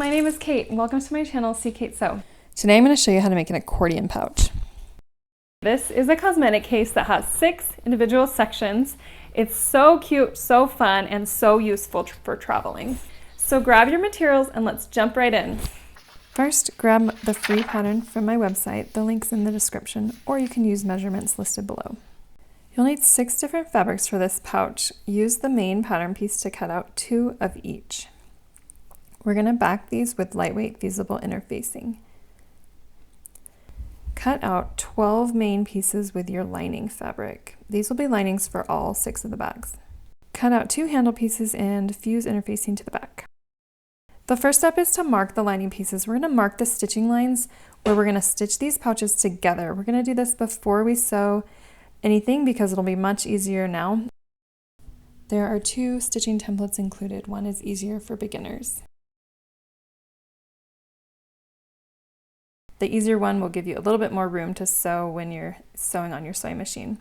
my name is Kate and welcome to my channel, See Kate Sew. Today I'm going to show you how to make an accordion pouch. This is a cosmetic case that has 6 individual sections. It's so cute, so fun, and so useful for traveling. So grab your materials and let's jump right in. First, grab the free pattern from my website. The link's in the description, or you can use measurements listed below. You'll need 6 different fabrics for this pouch. Use the main pattern piece to cut out 2 of each. We're going to back these with lightweight fusible interfacing. Cut out 12 main pieces with your lining fabric. These will be linings for all 6 of the bags. Cut out 2 handle pieces and fuse interfacing to the back. The first step is to mark the lining pieces. We're going to mark the stitching lines where we're going to stitch these pouches together. We're going to do this before we sew anything because it'll be much easier now. There are 2 stitching templates included. One is easier for beginners. The easier one will give you a little bit more room to sew when you're sewing on your sewing machine.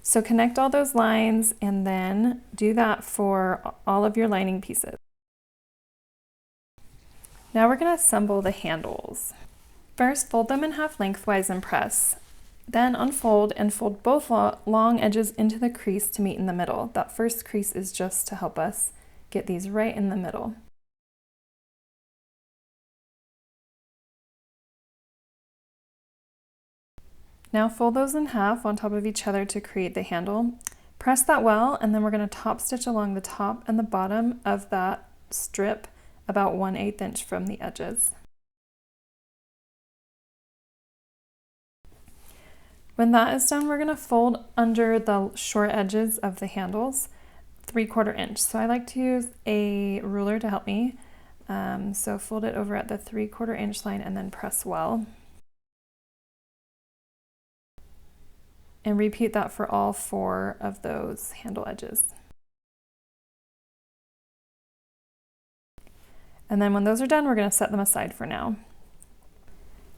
So connect all those lines and then do that for all of your lining pieces. Now we're going to assemble the handles. First, fold them in half lengthwise and press. Then unfold and fold both long edges into the crease to meet in the middle. That first crease is just to help us get these right in the middle. Now fold those in half on top of each other to create the handle. Press that well, and then we're going to top stitch along the top and the bottom of that strip about 1/8 inch from the edges. When that is done, we're going to fold under the short edges of the handles 3/4 inch. So I like to use a ruler to help me. So fold it over at the 3/4 inch line and then press well. And repeat that for all 4 of those handle edges. And then when those are done, we're going to set them aside for now.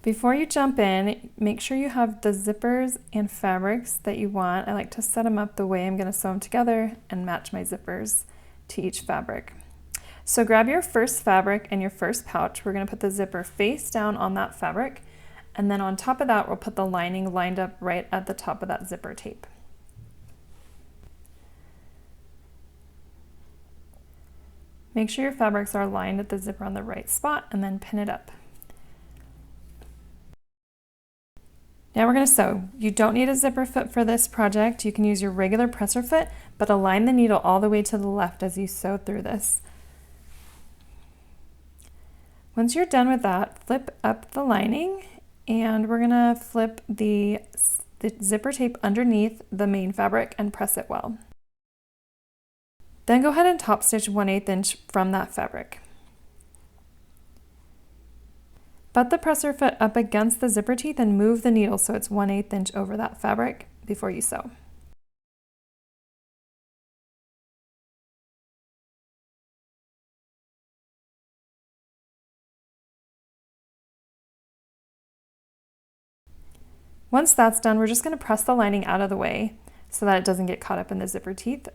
Before you jump in, make sure you have the zippers and fabrics that you want. I like to set them up the way I'm going to sew them together and match my zippers to each fabric. So grab your first fabric and your first pouch. We're going to put the zipper face down on that fabric. And then on top of that, we'll put the lining lined up right at the top of that zipper tape. Make sure your fabrics are lined at the zipper on the right spot and then pin it up. Now we're going to sew. You don't need a zipper foot for this project. You can use your regular presser foot, but align the needle all the way to the left as you sew through this. Once you're done with that, flip up the lining. And we're gonna flip the zipper tape underneath the main fabric and press it well. Then go ahead and top stitch 1/8 inch from that fabric. Butt the presser foot up against the zipper teeth and move the needle so it's 1/8 inch over that fabric before you sew. Once that's done, we're just going to press the lining out of the way so that it doesn't get caught up in the zipper teeth.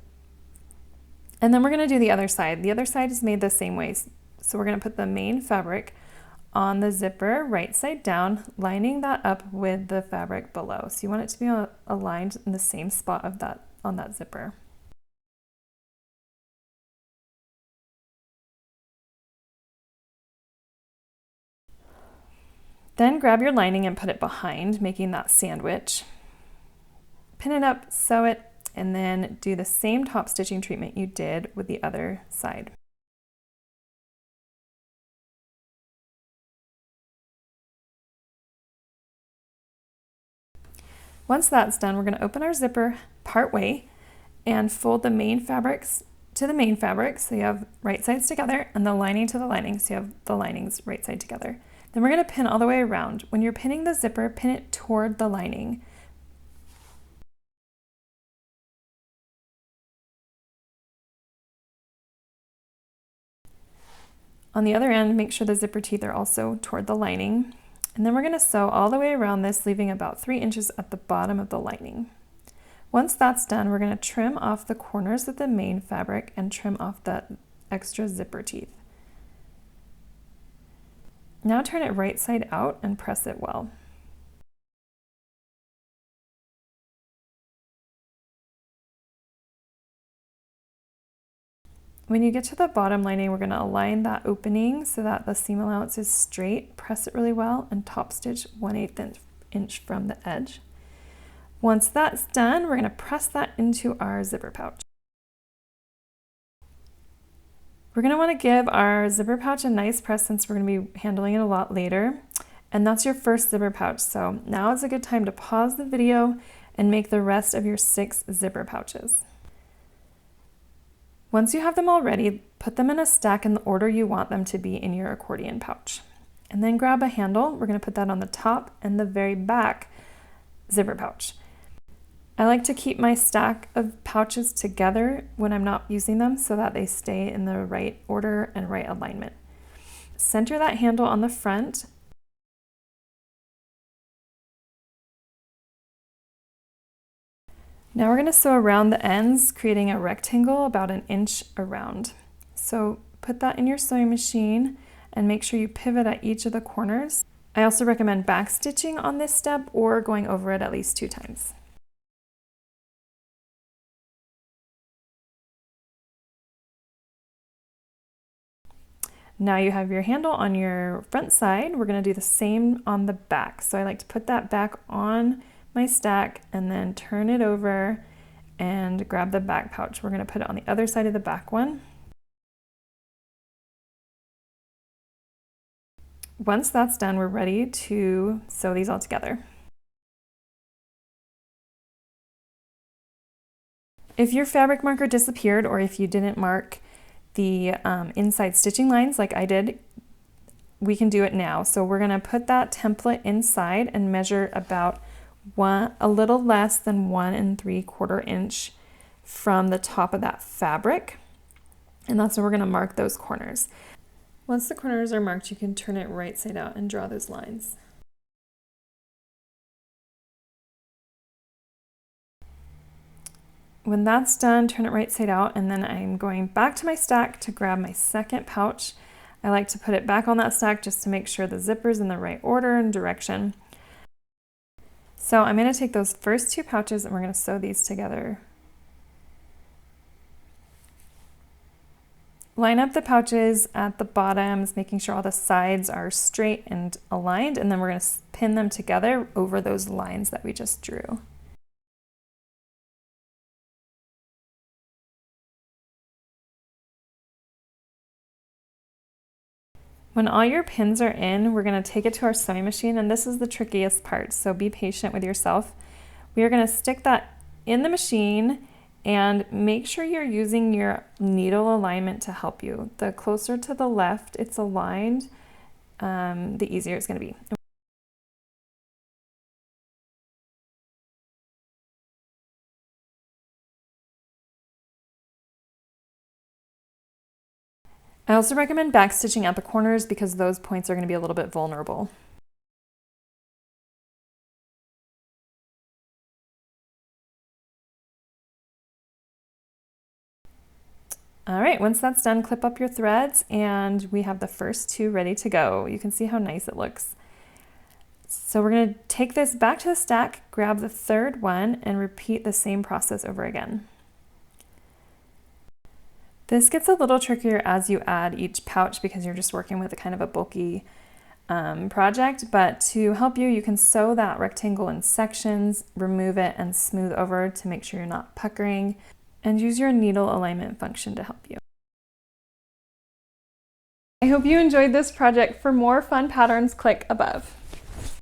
And then we're going to do the other side. The other side is made the same way. So we're going to put the main fabric on the zipper right side down, lining that up with the fabric below. So you want it to be aligned in the same spot of that on that zipper. Then grab your lining and put it behind, making that sandwich. Pin it up, sew it, and then do the same top stitching treatment you did with the other side. Once that's done, we're going to open our zipper part way and fold the main fabrics to the main fabric, so you have right sides together, and the lining to the lining, so you have the linings right side together. Then we're going to pin all the way around. When you're pinning the zipper, pin it toward the lining. On the other end, make sure the zipper teeth are also toward the lining. And then we're going to sew all the way around this, leaving about 3 inches at the bottom of the lining. Once that's done, we're going to trim off the corners of the main fabric and trim off that extra zipper teeth. Now turn it right side out and press it well. When you get to the bottom lining, we're going to align that opening so that the seam allowance is straight. Press it really well and top stitch 1/8 inch from the edge. Once that's done, we're going to press that into our zipper pouch. We're going to want to give our zipper pouch a nice press since we're going to be handling it a lot later. And that's your first zipper pouch. So now is a good time to pause the video and make the rest of your 6 zipper pouches. Once you have them all ready, put them in a stack in the order you want them to be in your accordion pouch. And then grab a handle. We're going to put that on the top and the very back zipper pouch. I like to keep my stack of pouches together when I'm not using them so that they stay in the right order and right alignment. Center that handle on the front. Now we're going to sew around the ends, creating a rectangle about 1 inch around. So put that in your sewing machine and make sure you pivot at each of the corners. I also recommend back stitching on this step or going over it at least 2 times. Now you have your handle on your front side. We're going to do the same on the back. So I like to put that back on my stack and then turn it over and grab the back pouch. We're going to put it on the other side of the back one. Once that's done, we're ready to sew these all together. If your fabric marker disappeared or if you didn't mark the inside stitching lines like I did, we can do it now. So we're going to put that template inside and measure about a little less than 1 3/4 inch from the top of that fabric. And that's where we're going to mark those corners. Once the corners are marked, you can turn it right side out and draw those lines. When that's done, turn it right side out, and then I'm going back to my stack to grab my second pouch. I like to put it back on that stack just to make sure the zipper's in the right order and direction. So I'm going to take those first 2 pouches and we're going to sew these together. Line up the pouches at the bottoms, making sure all the sides are straight and aligned, and then we're going to pin them together over those lines that we just drew. When all your pins are in, we're going to take it to our sewing machine, and this is the trickiest part, so be patient with yourself. We are going to stick that in the machine and make sure you're using your needle alignment to help you. The closer to the left it's aligned, the easier it's going to be. I also recommend backstitching at the corners because those points are going to be a little bit vulnerable. All right, once that's done, clip up your threads and we have the first 2 ready to go. You can see how nice it looks. So we're going to take this back to the stack, grab the 3rd one, and repeat the same process over again. This gets a little trickier as you add each pouch because you're just working with a kind of a bulky project, but to help you, you can sew that rectangle in sections, remove it, and smooth over to make sure you're not puckering, and use your needle alignment function to help you. I hope you enjoyed this project. For more fun patterns, click above.